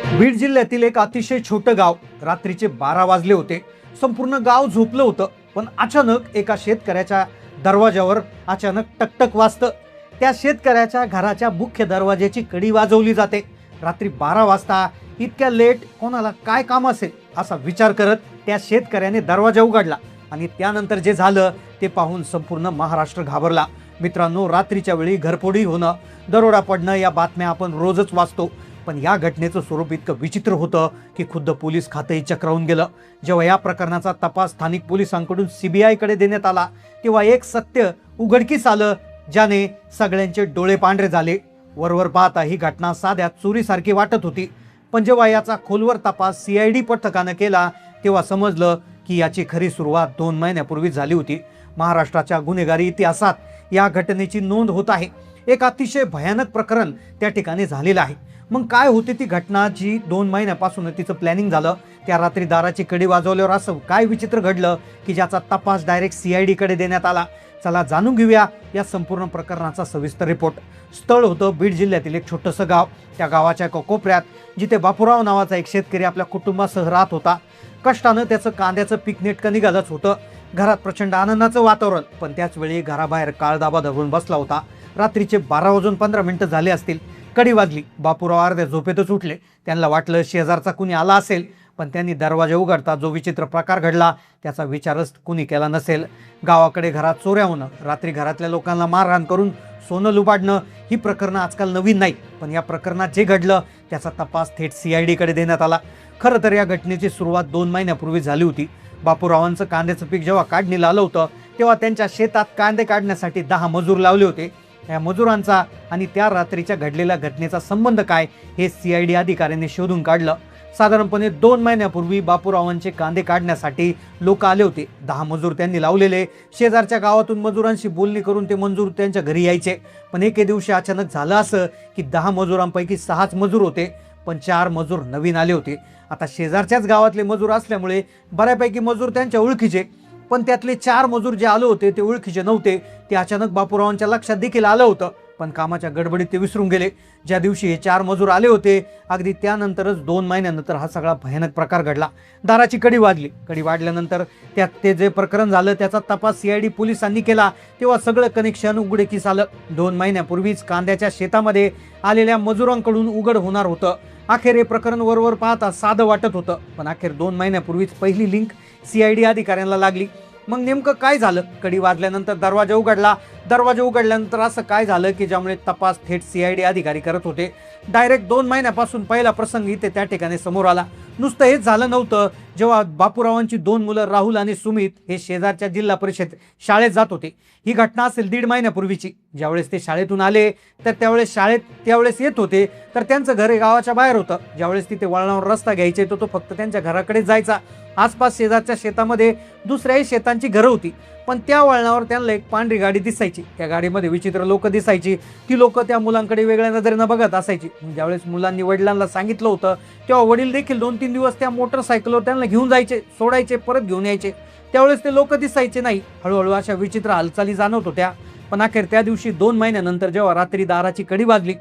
बीड जिल्ह्यातील एक अतिशय छोटं गाव. रात्रीचे 12 वाजले होते. संपूर्ण गाव झोपलं होतं, पण अचानक एका शेतकऱ्याच्या दरवाजावर अचानक टकटक वाजतं. त्या शेतकऱ्याच्या घराच्या मुख्य दरवाजाची कडी वाजवली जाते. रात्री 12 वाजता इतक्या लेट कोणाला काय काम असेल असा विचार करत त्या शेतकऱ्याने दरवाजा उघडला आणि त्यानंतर जे झालं ते पाहून संपूर्ण महाराष्ट्र घाबरला. मित्रांनो, रात्रीच्या वेळी घरफोडी होणं, दरोडा पडणं या बातम्या आपण रोजच वाचतो, पण या घटनेचं स्वरूप इतकं विचित्र होतं की खुद्द पोलीस खातंही चक्रावून गेलं. जेव्हा या प्रकरणाचा तपास स्थानिक पोलिसांकडून CBI कडे देण्यात आला तेव्हा एक सत्य उघडकीस आलं, ज्याने सगळ्यांचे डोळे पांढरे झाले. वरवर पाहता ही घटना साध्या चोरीसारखी वाटत होती, पण जेव्हा याचा खोलवर तपास CID पथकानं केला तेव्हा समजलं की याची खरी सुरुवात 2 महिन्यापूर्वी झाली होती. महाराष्ट्राच्या गुन्हेगारी इतिहासात या घटनेची नोंद होत आहे. एक अतिशय भयानक प्रकरण त्या ठिकाणी झालेलं आहे. मग काय होती ती घटना जी 2 महिन्यापासून तिचं प्लॅनिंग झालं? त्या रात्री दाराची कडी वाजवल्यावर असं काय विचित्र घडलं की ज्याचा तपास डायरेक्ट CID कडे देण्यात आला? चला जाणून घेऊया या संपूर्ण प्रकरणाचा सविस्तर रिपोर्ट. स्थळ होतं बीड जिल्ह्यातील एक छोटंसं गाव. त्या गावाच्या एका कोपऱ्यात जिथे बापूराव नावाचा एक शेतकरी आपल्या कुटुंबासह राहत होता. कष्टानं त्याचं कांद्याचं पीक नेटकं निघालंच होतं. घरात प्रचंड आनंदाचं वातावरण, पण त्याच वेळी घराबाहेर काळदाबा धरून बसला होता. रात्रीचे 12 वाजून 15 मिनिटं झाले असतील. कडी वाजली. बापूराव अर्ध्या झोपेतच उठले. त्यांना वाटलं शेजारचा कुणी आला असेल, पण त्यांनी दरवाजा उघडता जो विचित्र प्रकार घडला त्याचा विचारच कुणी केला नसेल. गावाकडे घरात चोऱ्या होणं, रात्री घरातल्या लोकांना मारहाण करून सोनं लुबाडणं ही प्रकरणं आजकाल नवीन नाही, पण या प्रकरणात जे घडलं त्याचा तपास थेट CID कडे देण्यात आला. खरं तर या घटनेची सुरुवात 2 महिन्यापूर्वी झाली होती. बापूरावांचं कांद्याचं पीक जेव्हा काढणीला आलं होतं तेव्हा त्यांच्या शेतात कांदे काढण्यासाठी 10 मजूर लावले होते. या मजुरांचा आणि त्या रात्रीच्या घडलेल्या घटनेचा संबंध काय हे CID अधिकाऱ्यांनी शोधून काढलं. साधारणपणे 2 महिन्यापूर्वी बापूरावांचे कांदे काढण्यासाठी लोक आले होते. 10 मजूर त्यांनी लावलेले. शेजारच्या गावातून मजुरांशी बोलणी करून ते मजूर त्यांच्या घरी यायचे. पण एके दिवशी अचानक झालं असं की 10 मजुरांपैकी 6च मजूर होते, पण 4 मजूर नवीन आले होते. आता शेजारच्याच गावातले मजूर असल्यामुळे बऱ्यापैकी मजूर त्यांच्या ओळखीचे, पण त्यातले 4 मजूर जे आले होते ते ओळखीचे नव्हते. ते अचानक बापूरावांच्या लक्षात देखील आलं होतं, पण कामाच्या गडबडीत ते विसरून गेले. ज्या दिवशी हे 4 मजूर आले होते अगदी त्यानंतरच 2 महिन्यानंतर हा सगळा भयानक प्रकार घडला. दाराची कडी वाजली. कडी वाजल्यानंतर त्यात ते जे प्रकरण झालं त्याचा तपास CID पोलिसांनी केला तेव्हा सगळं कनेक्शन उघडकीस आलं. 2 महिन्यापूर्वीच कांद्याच्या शेतामध्ये आलेल्या मजुरांकडून उघड होणार होतं. अखेर हे प्रकरण वरवर पाहता साधं वाटत होतं, पण अखेर 2 महिन्यापूर्वीच पहिली लिंक CID अधिकाऱ्यांना लागली. मग नेमकं काय झालं? कडी वाजल्यानंतर दरवाजा उघडला. दरवाजा उघडल्यानंतर असं काय झालं की ज्यामुळे तपास थेट CID अधिकारी करत होते. डायरेक्ट 2 महिन्यापासून पहिला प्रसंग इथे त्या ठिकाणी समोर आला. नुसतं हेच झालं नव्हतं. जेव्हा बापूरावांची 2 मुलं राहुल आणि सुमित हे शेजारच्या जिल्हा परिषद शाळेत जात होते. ही घटना असेल 1.5 महिन्यापूर्वीची. ज्यावेळेस ते शाळेतून आले तर त्यावेळेस येत होते तर त्यांचं घर गावाच्या बाहेर होतं. ज्यावेळेस तिथे वळणावर रस्ता घ्यायचे तो फक्त त्यांच्या घराकडे जायचा. आसपास शेजारच्या शेतामध्ये दुसऱ्याही शेतांची घरं होती, पण त्या वळणावर त्यांना एक पांढरी गाडी दिसायची. त्या गाडीमध्ये विचित्र लोक दिसायची. ती लोक त्या मुलांकडे वेगळ्या नजरेनं बघत असायची. ज्यावेळेस मुलांनी वडिलांना सांगितलं होतं तेव्हा वडील देखील 2-3 दिवस त्या मोटरसायकलवर त्यांना घेऊन जायचे, सोडायचे, परत घेऊन यायचे. त्यावेळेस ते लोक दिसायचे नाही. हळूहळू अशा विचित्र हालचाली जाणवत होत्या. पण अखेर त्या दिवशी 2 महिन्यानंतर जेव्हा रात्री दाराची कडी वाजली,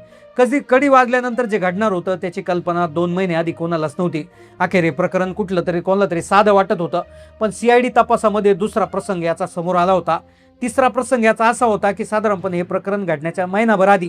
कडी वाजल्यानंतर जे घडणार होतं त्याची कल्पना 2 महिने आधी कोणालाच नव्हती. अखेर हे प्रकरण कोणाला तरी साधं वाटत होतं, पण CID तपासामध्ये दुसरा प्रसंग याचा समोर आला होता. तिसरा प्रसंग याचा असा होता की साधारणपणे हे प्रकरण घडण्याच्या महिनाभर आधी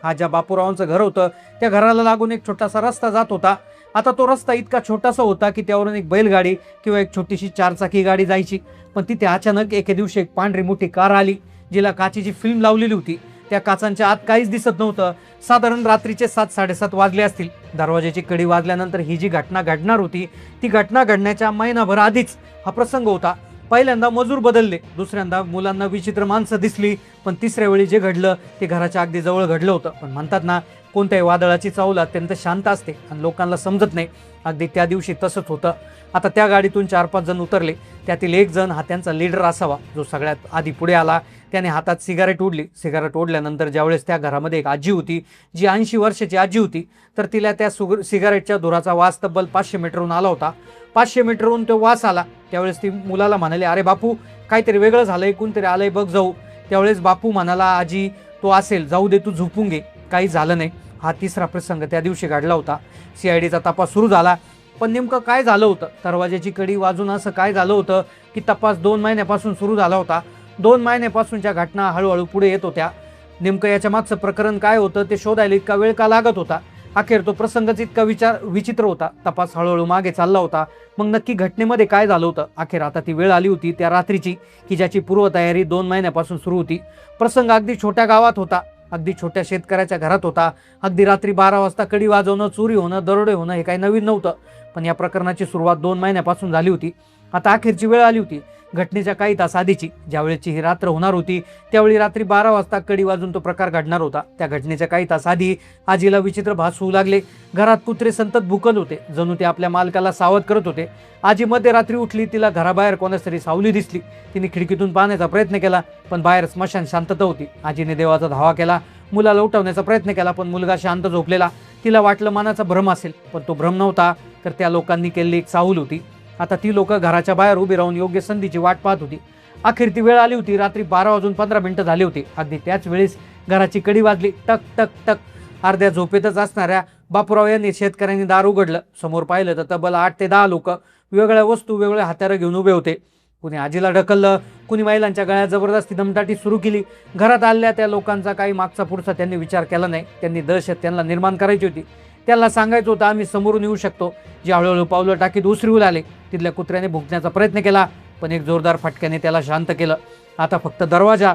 हा ज्या बापूरावांचं घर होतं त्या घराला लागून एक छोटासा रस्ता जात होता. आता तो रस्ता इतका छोटासा होता की त्यावरून एक बैलगाडी किंवा एक छोटीशी 4 चाकी गाडी जायची. पण तिथे अचानक एके दिवशी एक पांढरी मोठी कार आली, जिला काचेची फिल्म लावलेली होती. त्या काचांच्या आत काहीच दिसत नव्हतं. साधारण रात्रीचे 7-7:30 वाजले असतील. दरवाजाची कडी वाजल्यानंतर ही जी घटना घडणार होती ती घटना घडण्याच्या महिनाभर आधीच हा प्रसंग होता. पहिल्यांदा मजूर बदलले, दुसऱ्यांदा मुलांना विचित्र माणसं दिसली, पण तिसऱ्या वेळी जे घडलं ते घराच्या अगदी जवळ घडलं होतं. पण म्हणतात ना, कोणत्याही वादळाची चाहूल अत्यंत शांत असते आणि लोकांना समजत नाही. अगदी त्या दिवशी तसंच होतं. आता त्या गाडीतून 4-5 जण उतरले. त्यातील एक जण हा त्यांचा लीडर असावा, जो सगळ्यात आधी पुढे आला. त्याने हातात सिगारेट ओढली. सिगारेट ओढल्यानंतर ज्यावेळेस त्या घरामध्ये एक आजी होती, जी 80 वर्षाची आजी होती, तर तिला त्या सिगारेटच्या धुराचा वास तब्बल 500 मीटरहून आला होता. 500 मीटरहून तो वास आला. त्यावेळेस ती मुलाला म्हणाले, अरे बापू, काहीतरी वेगळं झालंय, कोणतरी आलंय बघ जाऊ. त्यावेळेस बापू म्हणाला, आजी तो असेल, जाऊ दे, तू झोपून घे, काही झालं नाही. हा तिसरा प्रसंग त्या दिवशी घडला होता. CIDचा तपास सुरू झाला. पण नेमकं काय झालं होतं, दरवाजाची कडी वाजून असं काय झालं होतं की तपास 2 महिन्यापासून सुरू झाला होता. 2 महिन्यापासूनच्या घटना हळूहळू पुढे येत होत्या. नेमकं याच्या मागचं प्रकरण काय होतं ते शोधायला इतका वेळ का लागत होता. अखेर तो प्रसंगच इतका विचित्र होता. तपास हळूहळू मागे चालला होता. मग नक्की घटनेमध्ये काय झालं होतं. अखेर आता ती वेळ आली होती त्या रात्रीची की ज्याची पूर्वतयारी 2 महिन्यापासून सुरू होती. प्रसंग अगदी छोट्या गावात होता, अगदी छोट्या शेतकऱ्याच्या घरात होता. अगदी रात्री 12 वाजता कडी वाजवणं, चोरी होणं, दरोडे होणं हे काही नवीन नव्हतं. पण या प्रकरणाची सुरुवात 2 महिन्यापासून झाली होती. आता अखेरची वेळ आली होती. घटनेच्या काही तास आधीची, ज्यावेळेची ही रात्र होणार होती, त्यावेळी रात्री 12 वाजता कडी वाजून तो प्रकार घडणार होता. त्या घटनेच्या काही तास आधी आजीला विचित्र भास होऊ लागले. घरात कुत्रे संतत भुकत होते, जणू ते आपल्या मालकाला सावध करत होते. आजी मध्यरात्री उठली. तिला घराबाहेर कोणाच तरी सावली दिसली. तिने खिडकीतून पाहण्याचा प्रयत्न केला, पण बाहेर स्मशान शांतता होती. आजीने देवाचा धावा केला, मुलाला उठवण्याचा प्रयत्न केला, पण मुलगा शांत झोपलेला. तिला वाटलं मनाचा भ्रम असेल, पण तो भ्रम नव्हता, तर त्या लोकांनी केलेली एक चाहूल होती. आता ती लोक घराच्या बाहेर उभी राहून योग्य संधीची वाट पाहत होती. अखेर ती वेळ आली होती. रात्री 12:15 झाले होते. अगदी त्याच वेळेस घराची कडी वाजली. टक टक टक. अर्ध्या झोपेतच असणाऱ्या बापूराव यांनी शेतकऱ्यांनी दार उघडलं. समोर पाहिलं तर तब्बल 8 ते 10 लोक वेगवेगळ्या वस्तू, वेगवेगळ्या हत्यारं घेऊन उभे होते. कुणी आजीला ढकललं, कुणी महिलांच्या गळ्यात जबरदस्ती दमदाटी सुरू केली. घरात आलेल्या त्या लोकांचा काही मागचा पुढचा त्यांनी विचार केला नाही. त्यांनी दहशत त्यांना निर्माण करायची होती. त्यांना सांगायचं होतं आम्ही समोरून येऊ शकतो. जे हळूहळू पावलं टाकीत उसरीऊ लागले. तिथल्या कुत्र्याने भुंकण्याचा प्रयत्न केला, पण एक जोरदार फटक्याने त्याला शांत केलं. आता फक्त दरवाजा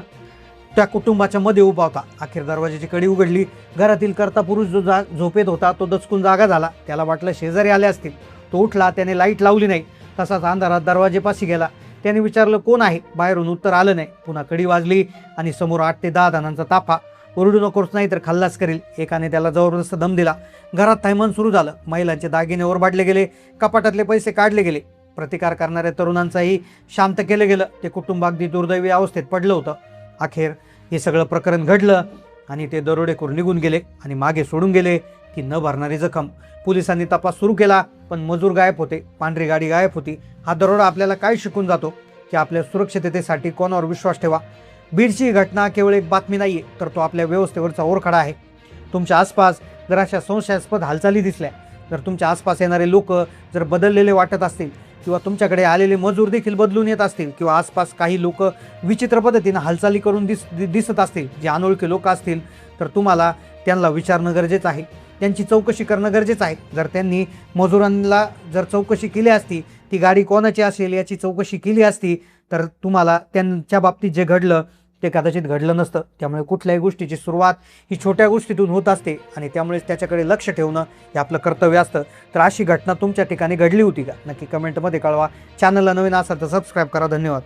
त्या कुटुंबाच्या मध्ये उभा होता. अखेर दरवाजाची कडी उघडली. घरातील कर्ता पुरुष जो झोपेत होता तो दचकून जागा झाला. त्याला वाटलं शेजारी आले असतील. तो उठला. त्याने लाईट लावली नाही. तसाच अंधारात दरवाजेपाशी गेला. त्याने विचारलं कोण आहे. बाहेरून उत्तर आलं नाही. पुन्हा कडी वाजली आणि समोर 8 ते 10 जणांचा ताफा. ओरडू नकोस नाही तर खल्लास करेल. एकाने त्याला जबरदस्त दम दिला. घरात थैमान सुरू झालं. महिलांचे दागिने ओरबाडले गेले. कपाटातले पैसे काढले गेले. प्रतिकार करणाऱ्या तरुणांचाही शांत केलं गेलं. ते कुटुंब अगदी दुर्दैवी अवस्थेत पडलं होतं. अखेर हे सगळं प्रकरण घडलं आणि ते दरोडेखोर निघून गेले आणि मागे सोडून गेले की न भरणारी जखम. पोलिसांनी तपास सुरू केला, पण मजूर गायब होते. पांढरी गाडी गायब होती. हा दरोडा आपल्याला काय शिकून जातो की आपल्या सुरक्षिततेसाठी कोणावर विश्वास ठेवा. बीडची ही घटना केवळ एक बातमी नाहीये, तर तो आपल्या व्यवस्थेवरचा ओरखडा आहे. तुमच्या आसपास जर अशा संशयास्पद हालचाली दिसल्या, जर तुमच्या आसपास येणारे लोक जर बदललेले वाटत असतील किंवा तुमच्याकडे आलेले मजूर देखील बदलून येत असतील किंवा आसपास काही लोक विचित्र पद्धतीने हालचाली करून दिसत असतील, जे अनोळखी लोक असतील, तर तुम्हाला त्यांना विचारणं गरजेचं आहे. त्यांची चौकशी करणं गरजेचं आहे. जर त्यांनी मजुरांना जर चौकशी केली असती, ती गाडी कोणाची असेल याची चौकशी केली असती, तर तुम्हाला त्यांच्या बाबतीत जे घडलं ते कदाचित घडलं नसतं. त्यामुळे कुठल्याही गोष्टीची सुरुवात ही छोट्या गोष्टीतून होत असते आणि त्यामुळेच त्याच्याकडे लक्ष ठेवणं हे आपलं कर्तव्य असतं. तर अशी घटना तुमच्या ठिकाणी घडली होती का? नक्की कमेंटमध्ये कळवा. चॅनलला नवीन असाल तर सबस्क्राईब करा. धन्यवाद.